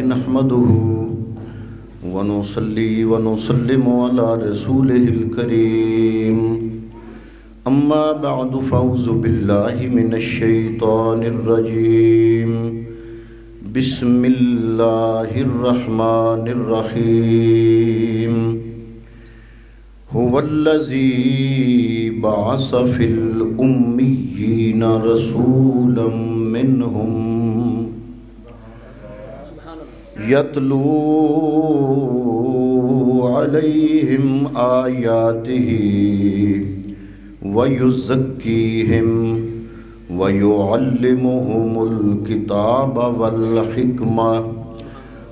نحمده ونصلي ونسلم على رسوله الكريم أما بعد فأعوذ بالله من الشيطان الرجيم بسم الله الرحمن الرحيم هو الذي بعث في الأميين رسولا منهم يتلو عليهم آياته ويزكيهم ويعلمهم الكتاب والحكمة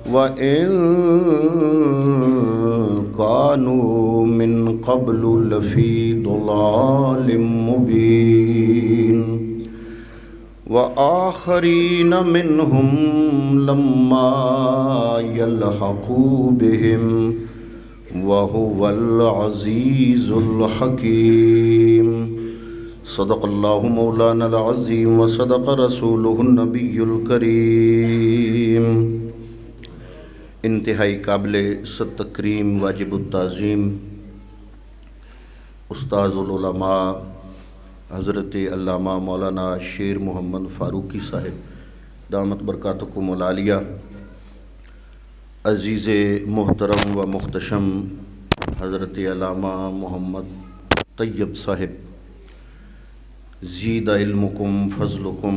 وإن كانوا من قبل لفي ضلال مبين وآخرين منهم لما يلحقوا بهم وهو العزيز الحكيم صدق الله مولانا العظيم وصدق رسوله النبي الكريم انتہائی قابل تکریم واجب التعظیم استاذ العلماء حضرت علامہ مولانا شیر محمد فاروقی صاحب دامت برکاتکم العالیہ، عزیز محترم و محتشم حضرت علامہ محمد طیب صاحب، زید علمکم فضلکم،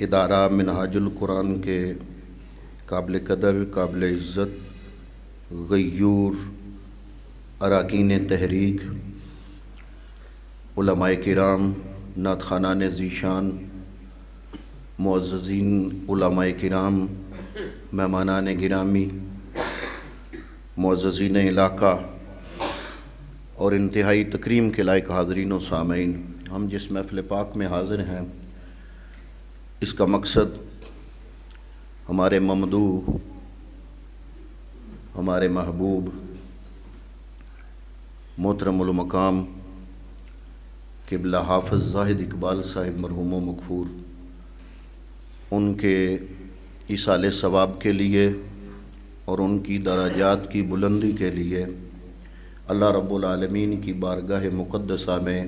ادارہ منہاج القرآن کے قابل قدر، قابل عزت، غیور اراکین تحریک، علماء کرام، نعت خوانان ذیشان، معززین علماء کرام، مہمانان گرامی، معززین علاقہ اور انتہائی تکریم کے لائق حاضرین و سامعین، ہم جس محفل پاک میں حاضر ہیں اس کا مقصد ہمارے ممدوح، ہمارے محبوب، محترم المقام قبلہ حافظ زاہد اقبال صاحب مرحوم و مغفور، ان کے ایصال ثواب کے لیے اور ان کی درجات کی بلندی کے لیے اللہ رب العالمین کی بارگاہ مقدسہ میں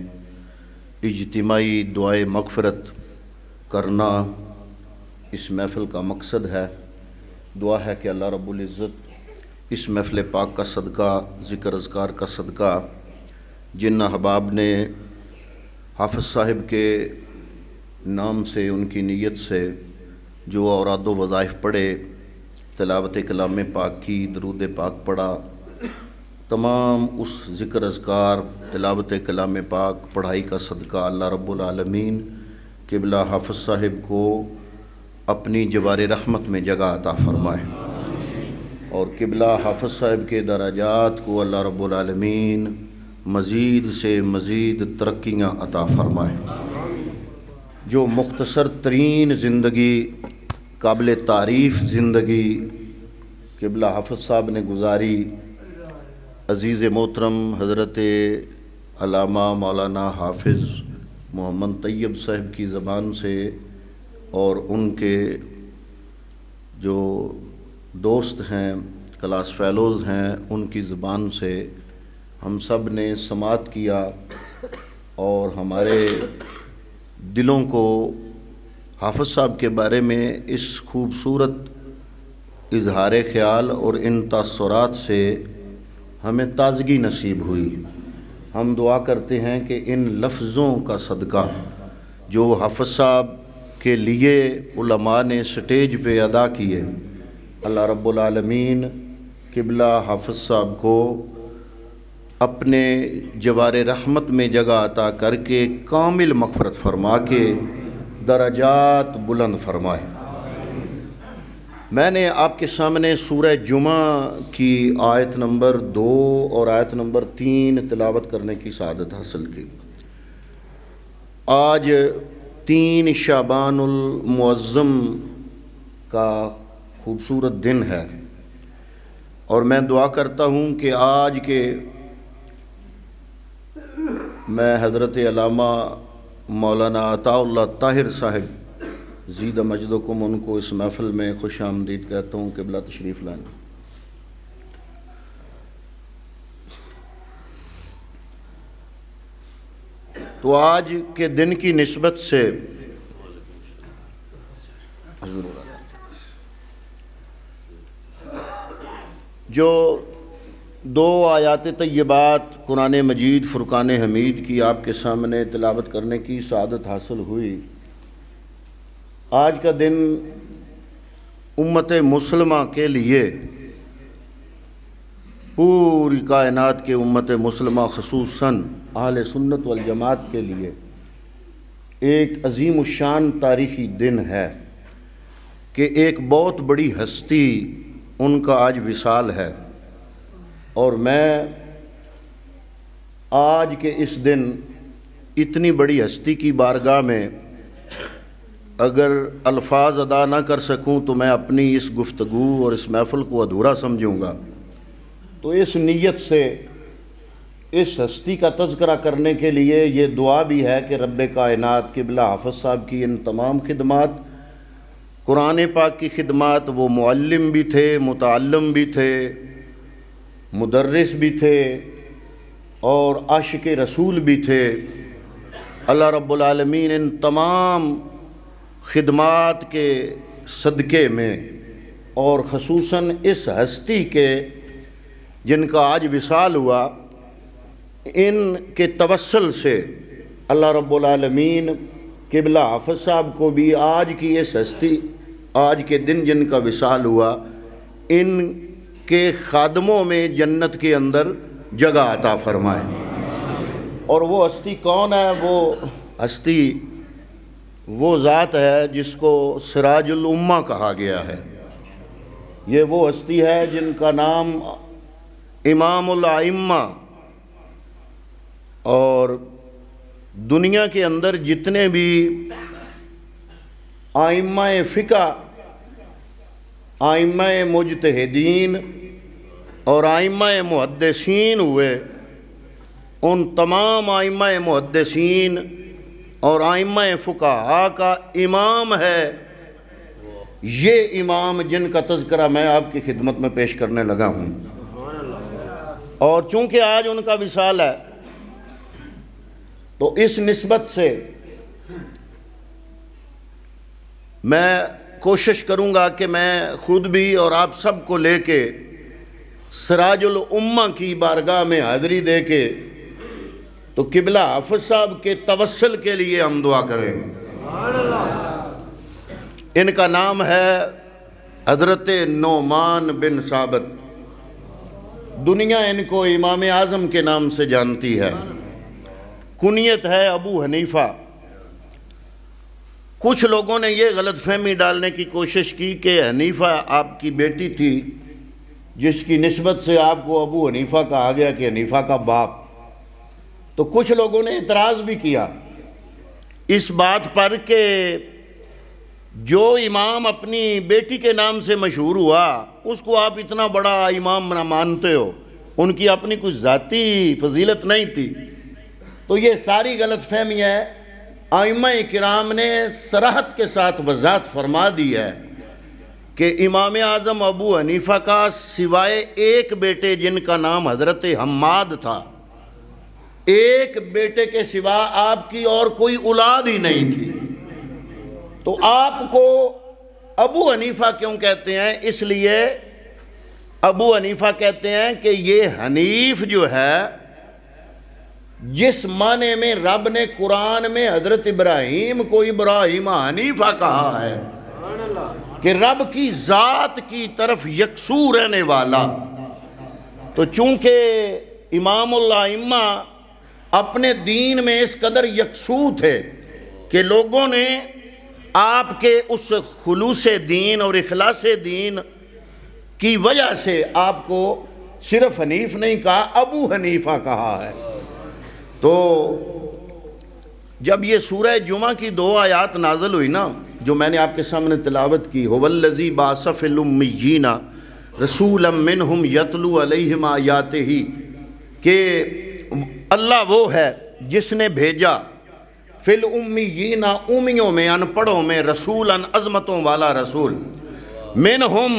اجتماعی دعائے مغفرت کرنا اس محفل کا مقصد ہے۔ دعا ہے کہ اللہ رب العزت اس محفل پاک کا صدقہ، ذکر اذکار کا صدقہ، جن احباب نے حافظ صاحب کے نام سے، ان کی نیت سے جو اوراد و وظائف پڑھے، تلاوت کلام پاک کی، درود پاک پڑھا، تمام اس ذکر اذکار، تلاوت کلام پاک، پڑھائی کا صدقہ اللہ رب العالمین قبلہ حافظ صاحب کو اپنی جوار رحمت میں جگہ عطا فرمائے، اور قبلہ حافظ صاحب کے درجات کو اللہ رب العالمین مزید سے مزید ترقیاں عطا فرمائے۔ جو مختصر ترین زندگی، قابل تعریف زندگی قبلہ حافظ صاحب نے گزاری، عزیز محترم حضرت علامہ مولانا حافظ محمد طیب صاحب کی زبان سے اور ان کے جو دوست ہیں، کلاس فیلوز ہیں، ان کی زبان سے ہم سب نے سماعت کیا، اور ہمارے دلوں کو حافظ صاحب کے بارے میں اس خوبصورت اظہار خیال اور ان تاثرات سے ہمیں تازگی نصیب ہوئی۔ ہم دعا کرتے ہیں کہ ان لفظوں کا صدقہ جو حافظ صاحب کے لیے علماء نے سٹیج پہ ادا کیے، اللہ رب العالمین قبلہ حافظ صاحب کو اپنے جوار رحمت میں جگہ عطا کر کے کامل مغفرت فرما کے درجات بلند فرمائے۔ میں نے آپ کے سامنے سورہ جمعہ کی آیت نمبر 2 اور آیت نمبر 3 تلاوت کرنے کی سعادت حاصل کی۔ آج 3 شعبان المعظم کا خوبصورت دن ہے، اور میں دعا کرتا ہوں کہ آج کے میں حضرت علامہ مولانا عطاء اللہ طاہر صاحب زید مجدکم ان کو اس محفل میں خوش آمدید کہتا ہوں۔ قبلہ تشریف لائیں۔ تو آج کے دن کی نسبت سے جو دو آیات طیبات قرآن مجید فرقان حمید کی آپ کے سامنے تلاوت کرنے کی سعادت حاصل ہوئی، آج کا دن امت مسلمہ کے لیے، پوری کائنات کے امت مسلمہ خصوصاً اہل سنت والجماعت کے لیے ایک عظیم الشان تاریخی دن ہے کہ ایک بہت بڑی ہستی ان کا آج وصال ہے۔ اور میں آج کے اس دن اتنی بڑی ہستی کی بارگاہ میں اگر الفاظ ادا نہ کر سکوں تو میں اپنی اس گفتگو اور اس محفل کو ادھورا سمجھوں گا۔ تو اس نیت سے اس ہستی کا تذکرہ کرنے کے لیے یہ دعا بھی ہے کہ رب کائنات قبلہ حافظ صاحب کی ان تمام خدمات، قرآن پاک کی خدمات، وہ معلم بھی تھے، متعلم بھی تھے، مدرس بھی تھے اور عاشق رسول بھی تھے، اللہ رب العالمین ان تمام خدمات کے صدقے میں اور خصوصاً اس ہستی کے جن کا آج وصال ہوا، ان کے توسل سے اللہ رب العالمین قبلہ حافظ صاحب کو بھی آج کی اس ہستی، آج کے دن جن کا وصال ہوا، ان کے خادموں میں جنت کے اندر جگہ عطا فرمائے۔ اور وہ ہستی کون ہے؟ وہ ہستی وہ ذات ہے جس کو سراج الامہ کہا گیا ہے۔ یہ وہ ہستی ہے جن کا نام امام الائمہ، اور دنیا کے اندر جتنے بھی ائمہ فقہ، ائمہ مجتہدین اور ائمہ محدثین ہوئے، ان تمام ائمہ محدثین اور ائمہ فقہاء کا امام ہے یہ امام جن کا تذکرہ میں آپ کی خدمت میں پیش کرنے لگا ہوں۔ اور چونکہ آج ان کا وصال ہے تو اس نسبت سے میں کوشش کروں گا کہ میں خود بھی اور آپ سب کو لے کے سراج الامہ کی بارگاہ میں حاضری دے کے تو قبلہ حافظ صاحب کے توسل کے لیے ہم دعا کریں۔ ان کا نام ہے حضرت نعمان بن ثابت، دنیا ان کو امام اعظم کے نام سے جانتی ہے، کنیت ہے ابو حنیفہ۔ کچھ لوگوں نے یہ غلط فہمی ڈالنے کی کوشش کی کہ حنیفہ آپ کی بیٹی تھی جس کی نسبت سے آپ کو ابو حنیفہ کہا گیا کہ حنیفہ کا باپ۔ تو کچھ لوگوں نے اعتراض بھی کیا اس بات پر کہ جو امام اپنی بیٹی کے نام سے مشہور ہوا اس کو آپ اتنا بڑا امام نہ مانتے ہو، ان کی اپنی کچھ ذاتی فضیلت نہیں تھی۔ تو یہ ساری غلط فہمی ہے۔ ائمہ کرام نے صراحت کے ساتھ وضاحت فرما دی ہے کہ امام اعظم ابو حنیفہ کا سوائے ایک بیٹے جن کا نام حضرت حماد تھا، ایک بیٹے کے سوا آپ کی اور کوئی اولاد ہی نہیں تھی۔ تو آپ کو ابو حنیفہ کیوں کہتے ہیں؟ اس لیے ابو حنیفہ کہتے ہیں کہ یہ حنیف جو ہے، جس معنی میں رب نے قرآن میں حضرت ابراہیم کو ابراہیم حنیفہ کہا ہے کہ رب کی ذات کی طرف یکسو رہنے والا، تو چونکہ امام الائمہ اپنے دین میں اس قدر یکسو تھے کہ لوگوں نے آپ کے اس خلوص دین اور اخلاص دین کی وجہ سے آپ کو صرف حنیف نہیں کہا، ابو حنیفہ کہا ہے۔ تو جب یہ سورہ جمعہ کی 2 آیات نازل ہوئی نا، جو میں نے آپ کے سامنے تلاوت کی، هو الذی بعث فی الامیین رسولا منہم یتلو علیہم آیاتہ، کہ اللہ وہ ہے جس نے بھیجا فی الامیین امیوں میں، ان پڑھوں میں، رسولا عظمتوں والا رسول، منہم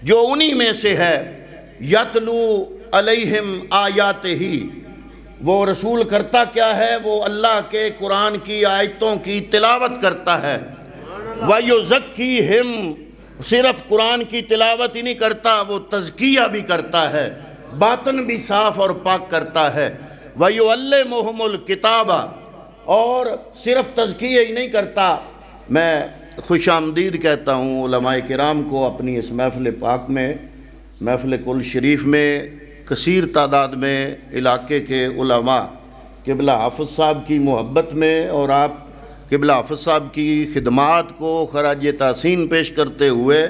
جو انہی میں سے ہے، یتلو علیہم آیات ہی، وہ رسول کرتا کیا ہے؟ وہ اللہ کے قرآن کی آیتوں کی تلاوت کرتا ہے۔ وَيُزَكِّيهِمْ، صرف قرآن کی تلاوت ہی نہیں کرتا، وہ تزکیہ بھی کرتا ہے، باطن بھی صاف اور پاک کرتا ہے۔ وَيُعَلِّمُهُمُ الْكِتَابَ، اور صرف تزکیہ ہی نہیں کرتا، میں خوش آمدید کہتا ہوں علماء کرام کو اپنی اس محفل پاک میں، محفل کل شریف میں کثیر تعداد میں علاقے کے علماء قبلہ حافظ صاحب کی محبت میں اور آپ قبلہ حافظ صاحب کی خدمات کو خراج تحسین پیش کرتے ہوئے،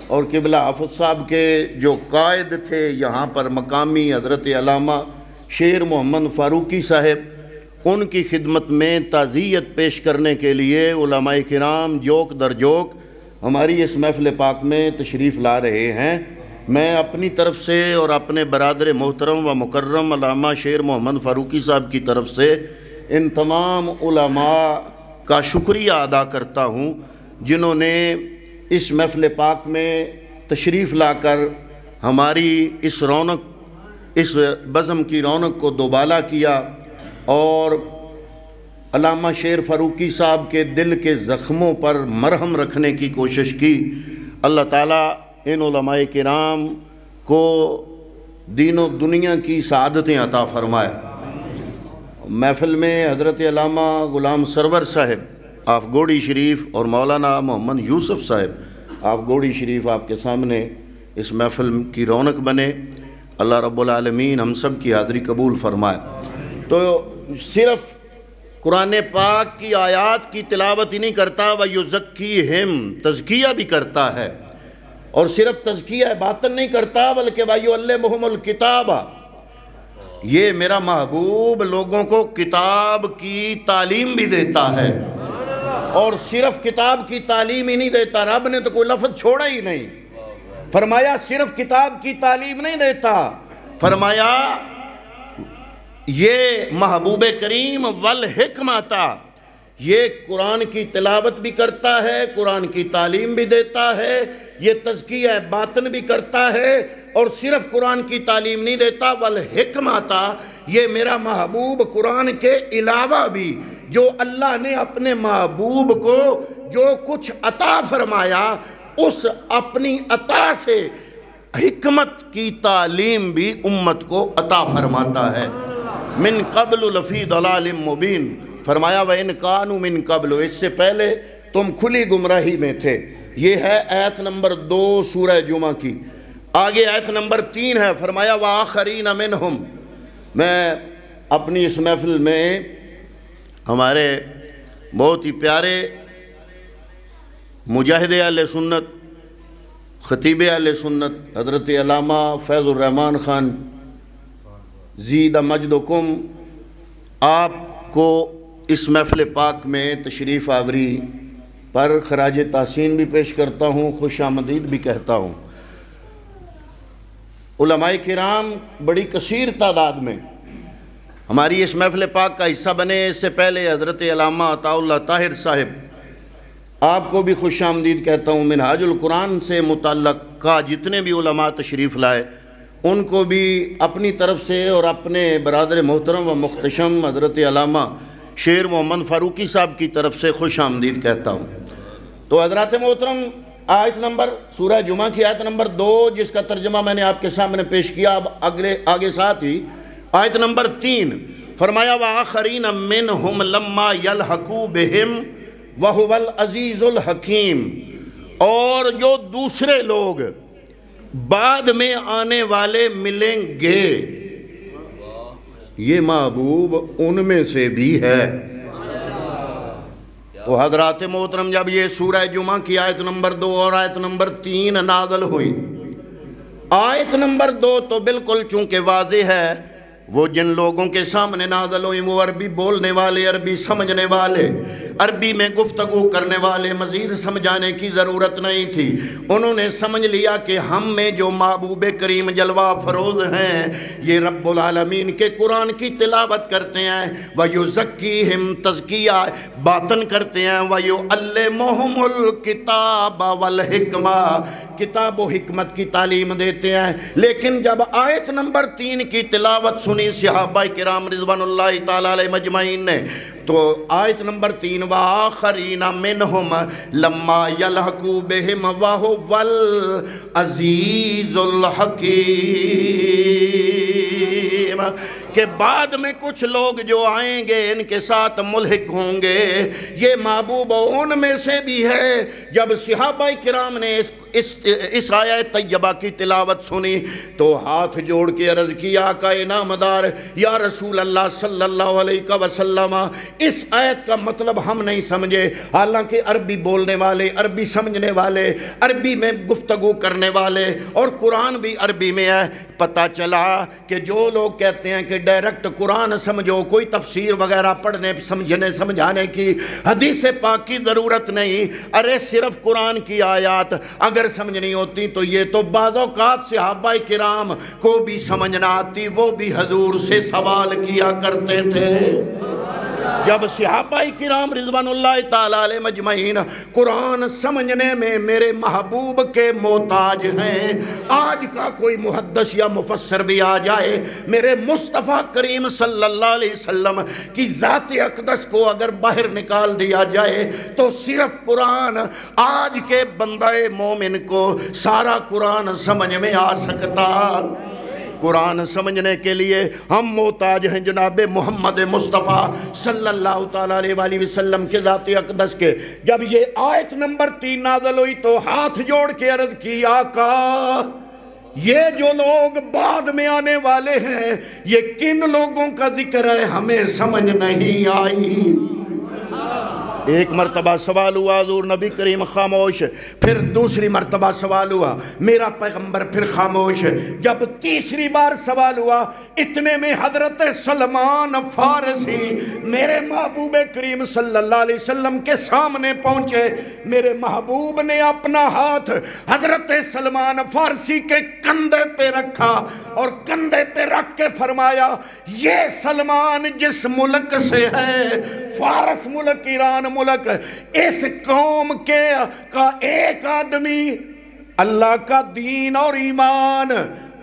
اور قبلہ حافظ صاحب کے جو قائد تھے یہاں پر مقامی حضرت علامہ شیر محمد فاروقی صاحب، ان کی خدمت میں تعزیت پیش کرنے کے لیے علماء کرام جوک در جوک ہماری اس محفل پاک میں تشریف لا رہے ہیں۔ میں اپنی طرف سے اور اپنے برادر محترم و مکرم علامہ شیر محمد فاروقی صاحب کی طرف سے ان تمام علماء کا شکریہ ادا کرتا ہوں جنہوں نے اس محفل پاک میں تشریف لا کر ہماری اس رونق، اس بزم کی رونق کو دوبالا کیا، اور علامہ شیر فاروقی صاحب کے دل کے زخموں پر مرہم رکھنے کی کوشش کی۔ اللہ تعالیٰ ان علماء کرام کو دین و دنیا کی سعادتیں عطا فرمائے۔ محفل میں حضرت علامہ غلام سرور صاحب آف گوڑی شریف اور مولانا محمد یوسف صاحب آف گوڑی شریف آپ کے سامنے اس محفل کی رونق بنے۔ اللہ رب العالمین ہم سب کی حاضری قبول فرمائے۔ تو صرف قرآن پاک کی آیات کی تلاوت ہی نہیں کرتا، وَيُزَكِّيهِمْ، تزکیہ بھی کرتا ہے، اور صرف تزکیہ باطن نہیں کرتا بلکہ وَيُعَلِّمُهُمُ الْكِتَابَ، یہ میرا محبوب لوگوں کو کتاب کی تعلیم بھی دیتا ہے، اور صرف کتاب کی تعلیم ہی نہیں دیتا، رب نے تو کوئی لفظ چھوڑا ہی نہیں، فرمایا صرف کتاب کی تعلیم نہیں دیتا، فرمایا یہ محبوب کریم والحکمت، یہ قرآن کی تلاوت بھی کرتا ہے، قرآن کی تعلیم بھی دیتا ہے، یہ تزکیہ باطن بھی کرتا ہے، اور صرف قرآن کی تعلیم نہیں دیتا، والحکمت، یہ میرا محبوب قرآن کے علاوہ بھی جو اللہ نے اپنے محبوب کو جو کچھ عطا فرمایا اس اپنی عطا سے حکمت کی تعلیم بھی امت کو عطا فرماتا ہے۔ من قبل لفی ضلال مبین، فرمایا وَإِنْ كَانُوا مِنْ قَبْلُ، اس سے پہلے تم کھلی گمراہی میں تھے۔ یہ ہے آیت نمبر 2 سورہ جمعہ کی۔ آگے آیت نمبر 3 ہے، فرمایا وَآخَرِينَ مِنْهُمْ۔ میں اپنی اس محفل میں ہمارے بہت ہی پیارے مجاہد اہل سنت، خطیب اہل سنت حضرت علامہ فیض الرحمن خان زید مجدکم، آپ کو اس محفل پاک میں تشریف آوری پر خراج تحسین بھی پیش کرتا ہوں، خوش آمدید بھی کہتا ہوں۔ علماء کرام بڑی کثیر تعداد میں ہماری اس محفل پاک کا حصہ بنے۔ اس سے پہلے حضرت علامہ عطا اللہ طاہر صاحب، آپ کو بھی خوش آمدید کہتا ہوں۔ منہاج القرآن سے متعلقہ جتنے بھی علماء تشریف لائے ان کو بھی اپنی طرف سے اور اپنے برادر محترم و محتشم حضرت علامہ شیر محمد فاروقی صاحب کی طرف سے خوش آمدید کہتا ہوں۔ تو حضرات محترم، آیت نمبر سورہ جمعہ کی آیت نمبر 2 جس کا ترجمہ میں نے آپ کے سامنے پیش کیا، اب آگے ساتھ ہی آیت نمبر 3 فرمایا وَآخَرِينَ مِنْهُمْ لَمَّا يَلْحَقُوا بِهِمْ وَهُوَ الْعَزِيزُ الْحَكِيمُ، اور جو دوسرے لوگ بعد میں آنے والے ملیں گے، یہ محبوب ان میں سے بھی ہے۔ تو حضرات محترم، جب یہ سورہ جمعہ کی آیت نمبر 2 اور آیت نمبر 3 نازل ہوئی، آیت نمبر 2 تو بالکل چونکہ واضح ہے، وہ جن لوگوں کے سامنے نازل ہوئی وہ عربی بولنے والے، عربی سمجھنے والے، عربی میں گفتگو کرنے والے مزید سمجھانے کی ضرورت نہیں تھی، انہوں نے سمجھ لیا کہ ہم میں جو محبوب کریم جلوہ فروز ہیں یہ رب العالمین کے قرآن کی تلاوت کرتے ہیں، وَيُزَكِّيهِمْ تزکیہ باطن کرتے ہیں، وَيُعَلِّمُهُمُ الْكِتَابَ وَالْحِکْمَةَ کتاب و حکمت کی تعلیم دیتے ہیں۔ لیکن جب آیت نمبر 3 کی تلاوت سنی صحابہ کرام رضوان اللہ تعالیٰ علیہ مجمعین نے، تو آیت نمبر 3 وَآخَرِينَ مِنْهُمْ لَمَّا يَلْحَقُوا بِهِمْ وَهُوَ الْعَزِيزُ الْحَكِيمُ، کہ بعد میں کچھ لوگ جو آئیں گے ان کے ساتھ ملحق ہوں گے۔ یہ محبوب ان میں سے بھی ہے۔ جب صحابہ کرام نے اس آیت طیبہ کی تلاوت سنی تو ہاتھ جوڑ کے عرض کیا آقا انعامدار یا رسول اللہ صلی اللہ علیہ وسلم، اس آیت کا مطلب ہم نہیں سمجھے، حالانکہ عربی بولنے والے، عربی سمجھنے والے، عربی میں گفتگو کرنے والے اور قرآن بھی عربی میں ہے۔ پتہ چلا کہ جو لوگ کہتے ہیں کہ ڈائریکٹ قرآن سمجھو، کوئی تفسیر وغیرہ پڑھنے سمجھنے سمجھانے کی حدیث پاک کی ضرورت نہیں، ارے صرف قرآن کی آیات اگر سمجھنی ہوتی تو یہ تو بعض اوقات صحابہ کرام کو بھی سمجھنا آتی، وہ بھی حضور سے سوال کیا کرتے تھے۔ جب صحابہ کرام رضوان اللہ تعالیٰ علیہ مجمعین قرآن سمجھنے میں میرے محبوب کے محتاج ہیں، آج کا کوئی محدث یا مفسر بھی آ جائے، میرے مصطفیٰ کریم صلی اللہ علیہ وسلم کی ذات اقدس کو اگر باہر نکال دیا جائے تو صرف قرآن آج کے بندہ مومن کو سارا قرآن سمجھ میں آ سکتا۔ قرآن سمجھنے کے لیے ہم محتاج ہیں جناب محمد مصطفیٰ صلی اللہ تعالیٰ علیہ وسلم کے ذات اقدس کے۔ جب یہ آیت نمبر 3 نازل ہوئی تو ہاتھ جوڑ کے عرض کی آقا یہ جو لوگ بعد میں آنے والے ہیں یہ کن لوگوں کا ذکر ہے، ہمیں سمجھ نہیں آئی۔ ایک مرتبہ سوال ہوا، حضور نبی کریم خاموش، پھر دوسری مرتبہ سوال ہوا، میرا پیغمبر پھر خاموش، جب تیسری بار سوال ہوا اتنے میں حضرت سلمان فارسی میرے محبوب کریم صلی اللہ علیہ وسلم کے سامنے پہنچے۔ میرے محبوب نے اپنا ہاتھ حضرت سلمان فارسی کے کندھے پہ رکھا اور کندھے پہ رکھ کے فرمایا یہ سلمان جس ملک سے ہے، فارس ملک، ایران ملک، اس قوم کا ایک آدمی اللہ کا دین اور ایمان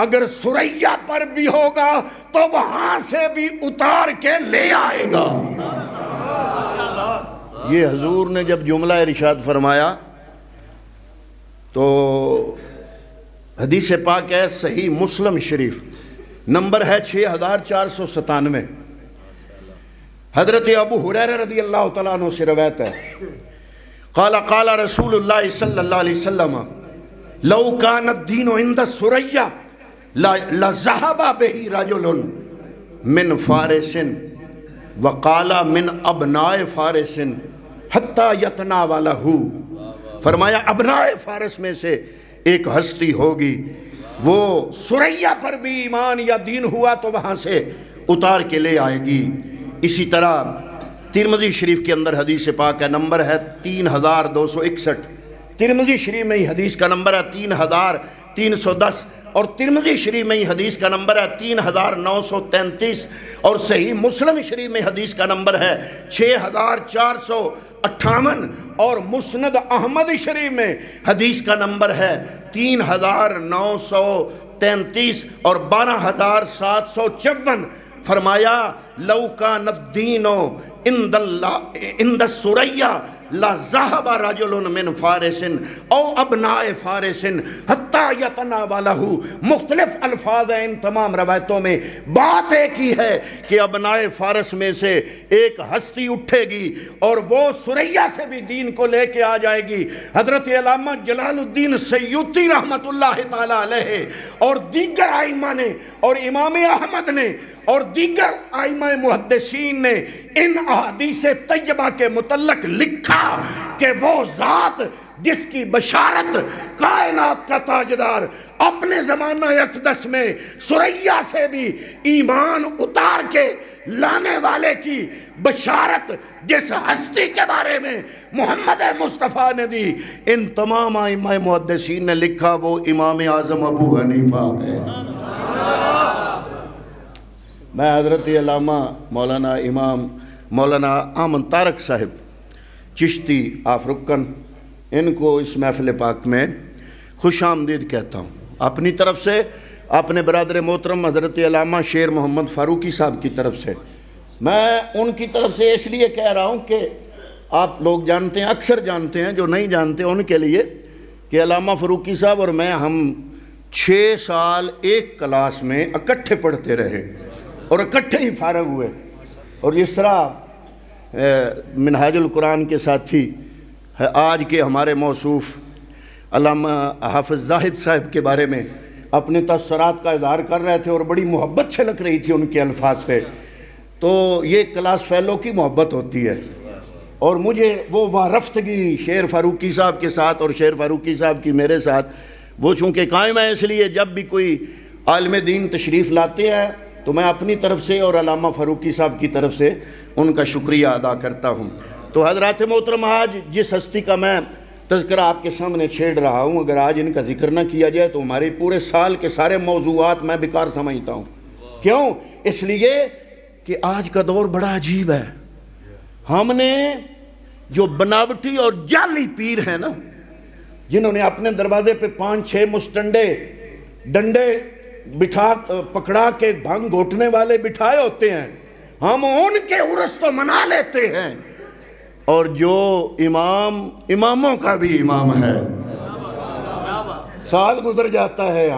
اگر سریا پر بھی ہوگا تو وہاں سے بھی اتار کے لے آئے گا۔ یہ حضور نے جب جملہ ارشاد فرمایا تو حدیث پاک ہے صحیح مسلم شریف، نمبر ہے 6497، حضرت ابو ہریرہ رضی اللہ تعالیٰ عنہ سے روایت ہے، قال قال رسول اللہ صلی اللہ علیہ وسلم لو کان الدین عند الثریا لذهب به رجل من فارس وقال من ابناء فارس حتی یتناولہ، فرمایا ابناء فارس میں سے ایک ہستی ہوگی، وہ ثریا پر بھی ایمان یا دین ہوا تو وہاں سے اتار کے لے آئے گی۔ اسی طرح ترمذی شریف کے اندر حدیث پاک ہے، نمبر ہے 3261، ترمذی شریف میں ہی حدیث کا نمبر ہے 3310، اور ترمذی شریف میں ہی حدیث کا نمبر ہے 3933، اور صحیح مسلم شریف میں حدیث کا نمبر ہے 6458، اور مسند احمد شریف میں حدیث کا نمبر ہے 3933 اور 12754۔ فرمایا لو کان الدین عند الثریا لذهب رجل من فارس او ابناء فارس حتی یتناولہ۔ مختلف الفاظ ہیں ان تمام روایتوں میں، بات ایک ہی ہے کہ ابناء فارس میں سے ایک ہستی اٹھے گی اور وہ ثریا سے بھی دین کو لے کے آ جائے گی۔ حضرت علامہ جلال الدین سیوطی رحمت اللہ تعالیٰ علیہ اور دیگر ائمہ نے اور امام احمد نے اور دیگر ائمہ محدثین نے ان احادیث طیبہ کے متعلق لکھا کہ وہ ذات جس کی بشارت کائنات کا تاجدار اپنے زمانہ اقدس میں ثریا سے بھی ایمان اتار کے لانے والے کی بشارت جس ہستی کے بارے میں محمد مصطفیٰ نے دی، ان تمام ائمہ محدثین نے لکھا وہ امام اعظم ابو حنیفہ ہے۔ میں حضرت علامہ مولانا امام مولانا احمد طارق صاحب چشتی آف رکن ان کو اس محفل پاک میں خوش آمدید کہتا ہوں اپنی طرف سے، اپنے برادر محترم حضرت علامہ شیر محمد فاروقی صاحب کی طرف سے۔ میں ان کی طرف سے اس لیے کہہ رہا ہوں کہ آپ لوگ جانتے ہیں، اکثر جانتے ہیں، جو نہیں جانتے ان کے لیے، کہ علامہ فاروقی صاحب اور میں ہم 6 سال ایک کلاس میں اکٹھے پڑھتے رہے اور اکٹھے ہی فارغ ہوئے، اور اس طرح منہاج القرآن کے ساتھی آج کے ہمارے موصوف علامہ حافظ زاہد صاحب کے بارے میں اپنے تاثرات کا اظہار کر رہے تھے اور بڑی محبت چھلک رہی تھی ان کے الفاظ سے، تو یہ کلاس فیلو کی محبت ہوتی ہے، اور مجھے وہ وارفتگی شیر فاروقی صاحب کے ساتھ اور شیر فاروقی صاحب کی میرے ساتھ وہ چونکہ قائم ہے، اس لیے جب بھی کوئی عالم دین تشریف لاتے ہیں تو میں اپنی طرف سے اور علامہ فاروقی صاحب کی طرف سے ان کا شکریہ ادا کرتا ہوں۔ تو حضرات محترم، آج جس ہستی کا میں تذکرہ آپ کے سامنے چھیڑ رہا ہوں، اگر آج ان کا ذکر نہ کیا جائے تو ہمارے پورے سال کے سارے موضوعات میں بیکار سمجھتا ہوں۔ کیوں؟ اس لیے کہ آج کا دور بڑا عجیب ہے۔ ہم نے جو بناوٹی اور جعلی پیر ہیں نا، جنہوں نے اپنے دروازے پہ 5-6 مستنڈے ڈنڈے پکڑا کے بھنگ گھوٹنے والے بٹھائے ہوتے ہیں، ہم ان کے عرس تو منا لیتے ہیں، اور جو اماموں کا بھی امام ہے، سال گزر جاتا ہے،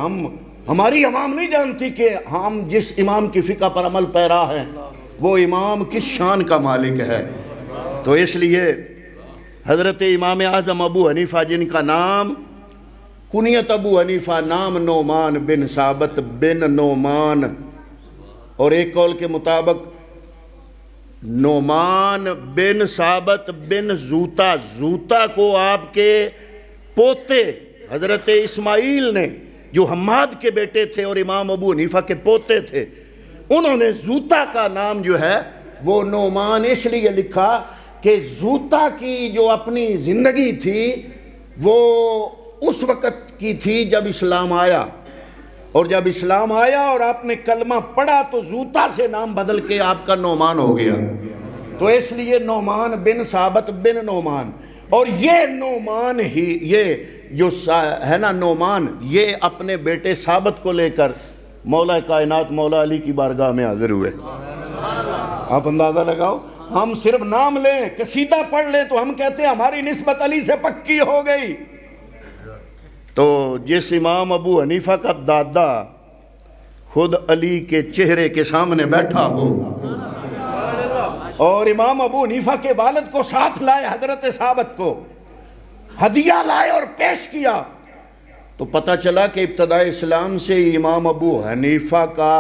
ہماری عوام نہیں جانتی کہ ہم جس امام کی فقہ پر عمل پیرا ہیں وہ امام کس شان کا مالک ہے۔ تو اس لیے حضرت امام اعظم ابو حنیفہ، جن کا نام کنیت ابو حنیفہ، نام نعمان بن ثابت بن نعمان، اور ایک قول کے مطابق نعمان بن ثابت بن زوتا، زوتا کو آپ کے پوتے حضرت اسماعیل نے، جو حماد کے بیٹے تھے اور امام ابو حنیفہ کے پوتے تھے، انہوں نے زوتا کا نام جو ہے وہ نعمان اس لیے لکھا کہ زوتا کی جو اپنی زندگی تھی وہ اس وقت کی تھی جب اسلام آیا، اور جب اسلام آیا اور آپ نے کلمہ پڑھا تو زوتا سے نام بدل کے آپ کا نعمان ہو گیا، تو اس لیے نعمان بن ثابت بن نعمان۔ اور یہ نعمان ہی، یہ جو ہے نا نعمان، یہ اپنے بیٹے ثابت کو لے کر مولا کائنات مولا علی کی بارگاہ میں حاضر ہوئے۔ آپ اندازہ لگاؤ، ہم صرف نام لیں، قصیدہ پڑھ لیں تو ہم کہتے ہیں ہماری نسبت علی سے پکی ہو گئی۔ تو جس امام ابو حنیفہ کا دادا خود علی کے چہرے کے سامنے بیٹھا ہو، اور امام ابو حنیفہ کے والد کو ساتھ لائے، حضرت ثابت کو ہدیہ لائے اور پیش کیا، تو پتہ چلا کہ ابتداء اسلام سے امام ابو حنیفہ کا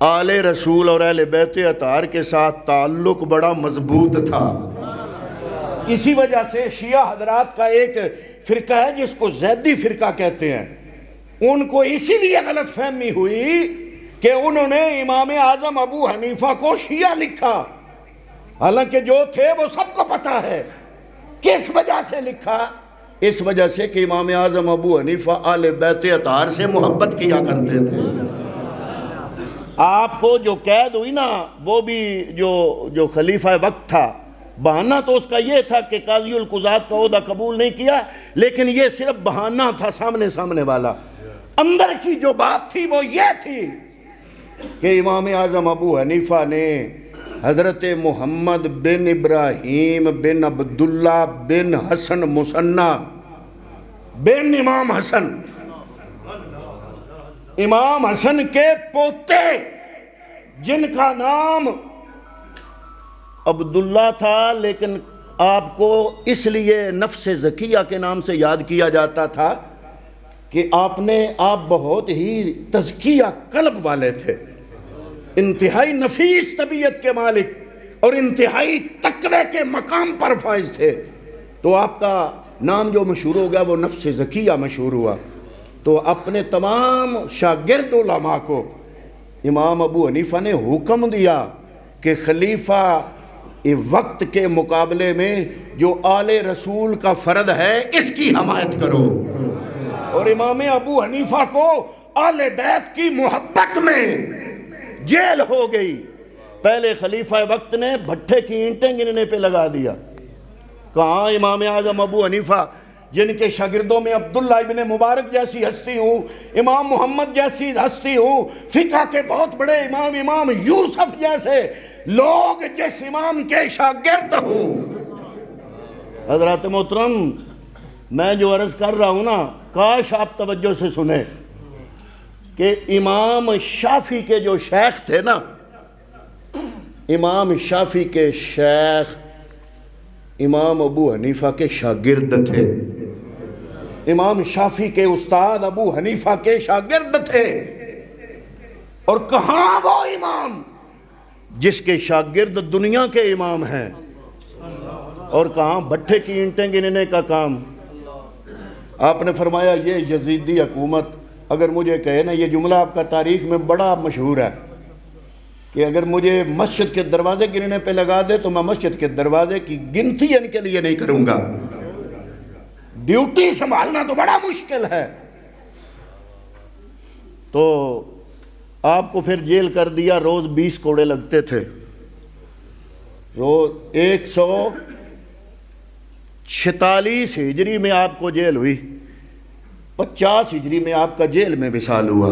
آل رسول اور اہل بیت اطہار کے ساتھ تعلق بڑا مضبوط تھا۔ اسی وجہ سے شیعہ حضرات کا ایک فرقہ ہے جس کو زیدی فرقہ کہتے ہیں، ان کو اسی لیے غلط فہمی ہوئی کہ انہوں نے امام اعظم ابو حنیفہ کو شیعہ لکھا، حالانکہ جو تھے وہ سب کو پتہ ہے۔ کس وجہ سے لکھا؟ اس وجہ سے کہ امام اعظم ابو حنیفہ آل بیت اطہار سے محبت کیا کرتے تھے۔ آپ کو جو قید ہوئی نا، وہ بھی جو خلیفہ وقت تھا، بہانہ تو اس کا یہ تھا کہ قاضی القضات کا عہدہ قبول نہیں کیا، لیکن یہ صرف بہانہ تھا سامنے والا۔ اندر کی جو بات تھی وہ یہ تھی کہ امام اعظم ابو حنیفہ نے حضرت محمد بن ابراہیم بن عبداللہ بن حسن مثنی بن امام حسن کے پوتے، جن کا نام عبداللہ تھا لیکن آپ کو اس لیے نفس زکیہ کے نام سے یاد کیا جاتا تھا کہ آپ بہت ہی تزکیہ قلب والے تھے، انتہائی نفیس طبیعت کے مالک اور انتہائی تقوی کے مقام پر فائز تھے، تو آپ کا نام جو مشہور ہو گیا وہ نفس زکیہ مشہور ہوا، تو اپنے تمام شاگرد علماء کو امام ابو حنیفہ نے حکم دیا کہ خلیفہ وقت کے مقابلے میں جو آل رسول کا فرد ہے اس کی حمایت کرو، اور امام ابو حنیفہ کو آل بیت کی محبت میں جیل ہو گئی۔ پہلے خلیفہ وقت نے بھٹے کی اینٹیں گننے پہ لگا دیا۔ کہاں امام اعظم ابو حنیفہ جن کے شاگردوں میں عبداللہ ابن مبارک جیسی ہستی ہوں، امام محمد جیسی ہستی ہوں، فقہ کے بہت بڑے امام یوسف جیسے لوگ جس امام کے شاگرد ہوں۔ حضرات محترم، میں جو عرض کر رہا ہوں نا، کاش آپ توجہ سے سنیں کہ امام شافعی کے جو شیخ تھے نا، امام شافعی کے شیخ امام ابو حنیفہ کے شاگرد تھے۔ امام شافعی کے استاد ابو حنیفہ کے شاگرد تھے، اور کہاں وہ امام جس کے شاگرد دنیا کے امام ہیں، اور کہاں بھٹے کی اینٹیں گننے کا کام۔ آپ نے فرمایا یہ یزیدی حکومت، اگر مجھے کہے نا، یہ جملہ آپ کا تاریخ میں بڑا مشہور ہے کہ اگر مجھے مسجد کے دروازے گننے پہ لگا دے تو میں مسجد کے دروازے کی گنتی ان کے لیے نہیں کروں گا، ڈیوٹی سنبھالنا تو بڑا مشکل ہے۔ تو آپ کو پھر جیل کر دیا، روز 20 کوڑے لگتے تھے، روز 146 ہجری میں آپ کو جیل ہوئی، 50 ہجری میں آپ کا جیل میں وصال ہوا،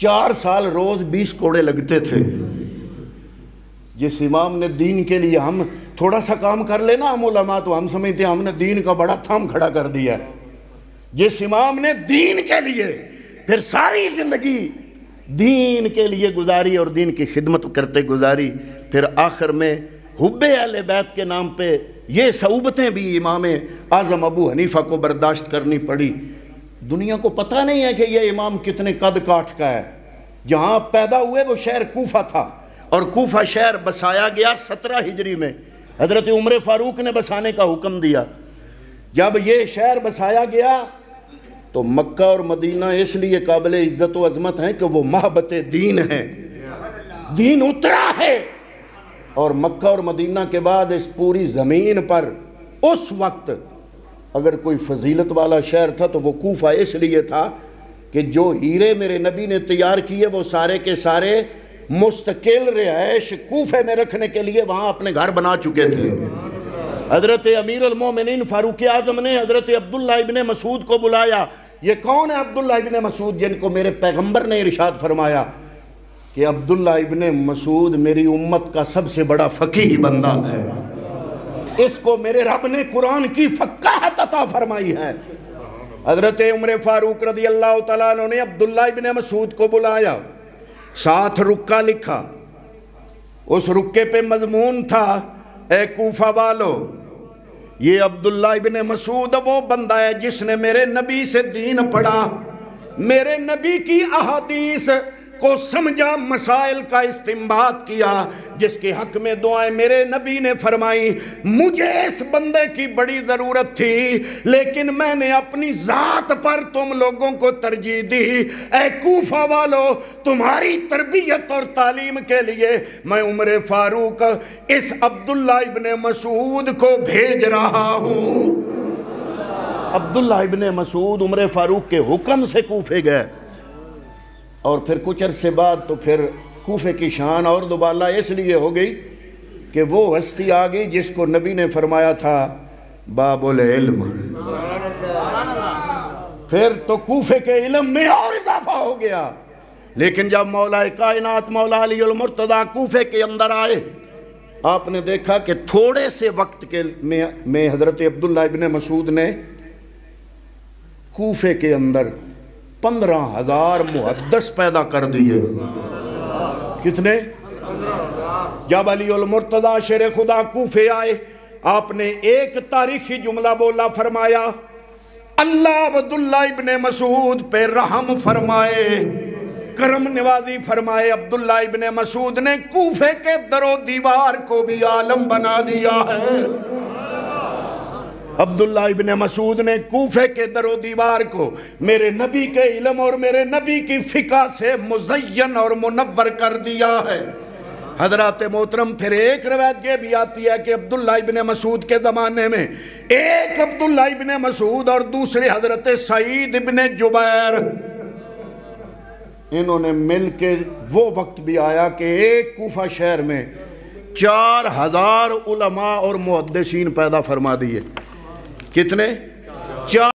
4 سال روز 20 کوڑے لگتے تھے۔ جس امام نے دین کے لیے، ہم تھوڑا سا کام کر لینا ہم علماء تو ہم سمجھتے ہیں ہم نے دین کا بڑا تھام کھڑا کر دیا۔ جس امام نے دین کے لیے پھر ساری زندگی دین کے لیے گزاری اور دین کی خدمت کرتے گزاری، پھر آخر میں حب اہل بیت کے نام پہ یہ صعوبتیں بھی امام اعظم ابو حنیفہ کو برداشت کرنی پڑی۔ دنیا کو پتہ نہیں ہے کہ یہ امام کتنے قد کاٹ کا ہے۔ جہاں پیدا ہوئے وہ شہر کوفہ تھا، اور کوفہ شہر بسایا گیا 17 ہجری میں، حضرت عمر فاروق نے بسانے کا حکم دیا۔ جب یہ شہر بسایا گیا تو مکہ اور مدینہ اس لیے قابل عزت و عظمت ہیں کہ وہ محبت دین ہیں، دین اترا ہے۔ اور مکہ اور مدینہ کے بعد اس پوری زمین پر اس وقت اگر کوئی فضیلت والا شہر تھا تو وہ کوفہ اس لیے تھا کہ جو ہیرے میرے نبی نے تیار کیے وہ سارے کے سارے مستقل رہائش کوفے میں رکھنے کے لیے وہاں اپنے گھر بنا چکے تھے۔ حضرت امیر المومنین فاروق اعظم نے حضرت عبداللہ ابن مسعود کو بلایا۔ یہ کون ہے عبداللہ ابن مسعود؟ جن کو میرے پیغمبر نے ارشاد فرمایا کہ عبداللہ ابن مسعود میری امت کا سب سے بڑا فقیہ بندہ ہے، اس کو میرے رب نے قرآن کی فقاہت عطا فرمائی ہے۔ حضرت عمر فاروق رضی اللہ تعالیٰ عنہ نے عبداللہ ابن مسعود کو بلایا، ساتھ رکہ لکھا، اس رکے پہ مضمون تھا، اے کوفہ والو، یہ عبداللہ ابن مسعود وہ بندہ ہے جس نے میرے نبی سے دین پڑھا، میرے نبی کی احادیث کو سمجھا، مسائل کا استنباط کیا، جس کے حق میں دعائیں میرے نبی نے فرمائی۔ مجھے اس بندے کی بڑی ضرورت تھی لیکن میں نے اپنی ذات پر تم لوگوں کو ترجیح دی۔ اے کوفہ والو، تمہاری تربیت اور تعلیم کے لیے میں عمر فاروق اس عبداللہ ابن مسعود کو بھیج رہا ہوں۔ عبداللہ ابن مسعود عمر فاروق کے حکم سے کوفے گئے، اور پھر کچھ عرصے بعد تو پھر کوفے کی شان اور دوبالا اس لیے ہو گئی کہ وہ ہستی آ گئی جس کو نبی نے فرمایا تھا باب العلم۔ پھر تو کوفے کے علم میں اور اضافہ ہو گیا۔ لیکن جب مولا کائنات مولا علی المرتضیٰ کوفے کے اندر آئے، آپ نے دیکھا کہ تھوڑے سے وقت کے میں حضرت عبداللہ ابن مسعود نے کوفے کے اندر 15,000 محدث پیدا کر دیے۔ کتنے؟ جب علی المرتضیٰ شیر خدا کوفے آئے، آپ نے ایک تاریخی جملہ بولا، فرمایا اللہ عبداللہ ابن مسعود پہ رحم فرمائے، کرم نوازی فرمائے۔ عبداللہ ابن مسعود نے کوفے کے در و دیوار کو بھی عالم بنا دیا ہے۔ عبداللہ ابن مسعود نے کوفے کے در و دیوار کو میرے نبی کے علم اور میرے نبی کی فقہ سے مزین اور منور کر دیا ہے۔ حضرات محترم پھر ایک روایت یہ بھی آتی ہے کہ عبداللہ ابن مسعود کے زمانے میں ایک عبداللہ ابن مسعود اور دوسرے حضرت سعید ابن جبیر، انہوں نے مل کے وہ وقت بھی آیا کہ ایک کوفہ شہر میں 4000 علماء اور محدثین پیدا فرما دیے۔ کتنے؟ 4